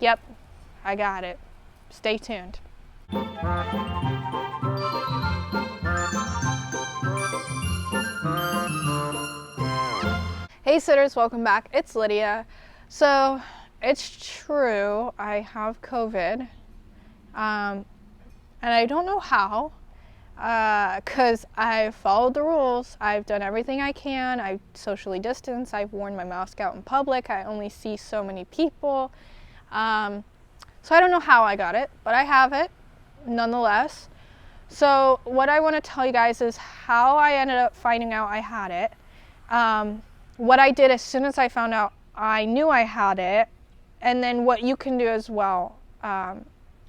Yep, I got it. Stay tuned. Hey sitters, welcome back. It's Lydia. So, it's true, I have COVID. And I don't know how, because I've followed the rules. I've done everything I can. I've socially distanced. I've worn my mask out in public. I only see so many people. So I don't know how I got it, but I have it nonetheless. So what I want to tell you guys is how I ended up finding out I had it. What I did as soon as I found out I knew I had it, and then what you can do as well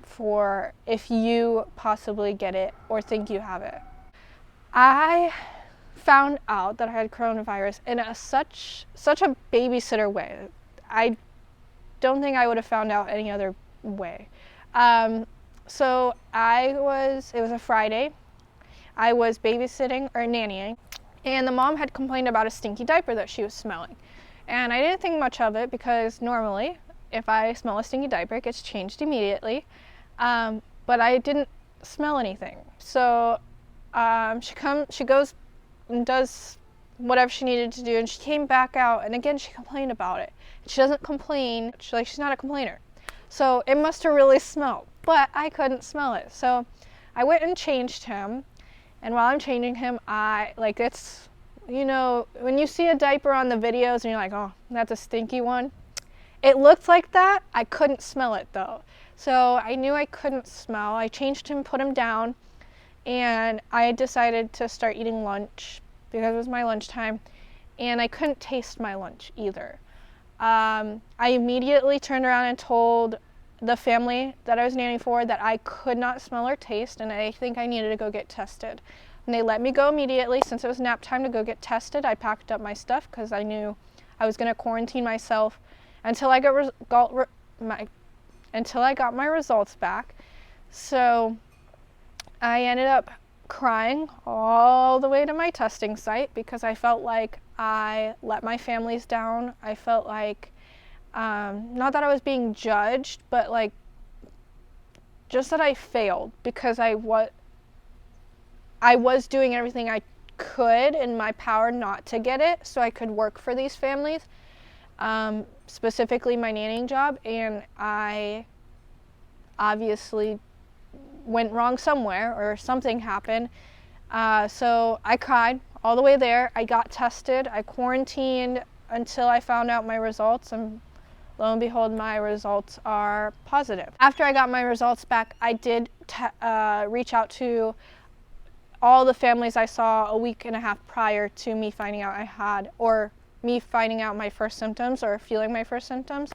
for if you possibly get it or think you have it. I found out that I had coronavirus in such a babysitter way. I don't think I would have found out any other way. So it was a Friday. I was babysitting or nannying, and the mom had complained about a stinky diaper that she was smelling. And I didn't think much of it because normally if I smell a stinky diaper, it gets changed immediately. But I didn't smell anything. So she goes and does whatever she needed to do, and she came back out, and again she complained about it. She doesn't complain. She's not a complainer. So it must have really smelled, but I couldn't smell it. So I went and changed him, and while I'm changing him, it's, when you see a diaper on the videos and you're like, oh, that's a stinky one. It looked like that. I couldn't smell it though. So I knew I couldn't smell. I changed him, put him down, and I decided to start eating lunch because it was my lunchtime, and I couldn't taste my lunch either. I immediately turned around and told the family that I was nannying for that I could not smell or taste, and I think I needed to go get tested. And they let me go immediately. Since it was nap time to go get tested, I packed up my stuff because I knew I was going to quarantine myself until I got my results back. So I ended up crying all the way to my testing site because I felt like I let my families down. I felt like, not that I was being judged, but like just that I failed because I was doing everything I could in my power not to get it so I could work for these families, specifically my nannying job, and I obviously went wrong somewhere or something happened. So I cried all the way there. I got tested. I quarantined until I found out my results, and lo and behold, my results are positive. After I got my results back, I did reach out to all the families I saw a week and a half prior to me finding out I had, or me finding out my first symptoms or feeling my first symptoms.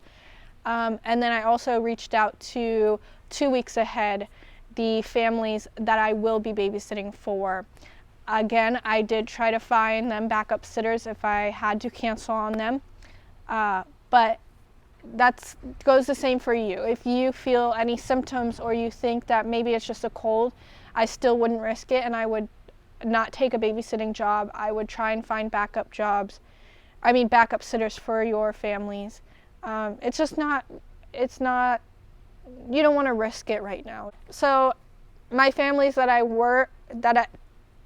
And then I also reached out to 2 weeks ahead the families that I will be babysitting for. Again, I did try to find them backup sitters if I had to cancel on them, but that goes the same for you. If you feel any symptoms or you think that maybe it's just a cold, I still wouldn't risk it, and I would not take a babysitting job. I would try and find backup sitters for your families. You don't want to risk it right now. So my families that I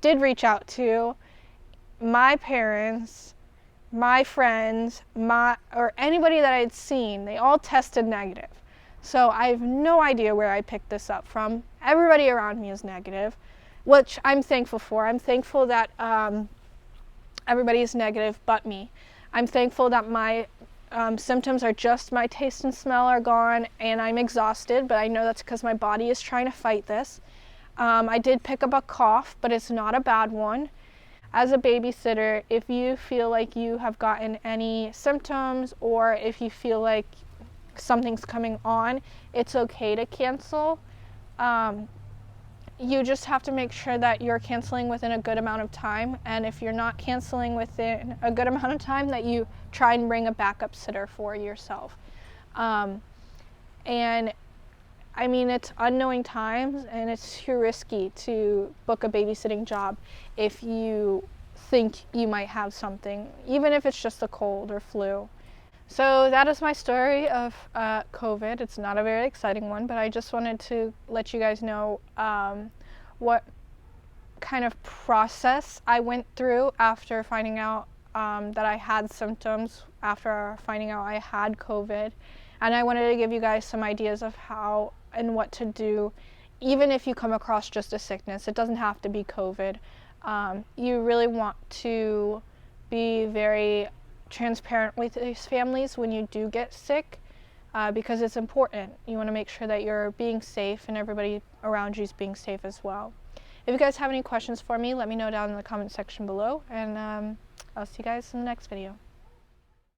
did reach out to, my parents, my friends, or anybody that I'd seen, they all tested negative. So I have no idea where I picked this up from. Everybody around me is negative, which I'm thankful for. I'm thankful that everybody is negative but me. I'm thankful that my symptoms are just my taste and smell are gone, and I'm exhausted, but I know that's because my body is trying to fight this. I did pick up a cough, but it's not a bad one. As a babysitter, if you feel like you have gotten any symptoms or if you feel like something's coming on, it's okay to cancel. You just have to make sure that you're canceling within a good amount of time, and if you're not canceling within a good amount of time, that you try and bring a backup sitter for yourself. And I mean, it's unknowing times, and it's too risky to book a babysitting job if you think you might have something, even if it's just a cold or flu. So that is my story of COVID. It's not a very exciting one, but I just wanted to let you guys know what kind of process I went through after finding out that I had symptoms, after finding out I had COVID. And I wanted to give you guys some ideas of how and what to do, even if you come across just a sickness. It doesn't have to be COVID. You really want to be very transparent with these families when you do get sick, because it's important. You want to make sure that you're being safe and everybody around you is being safe as well. If you guys have any questions for me, let me know down in the comment section below, and I'll see you guys in the next video.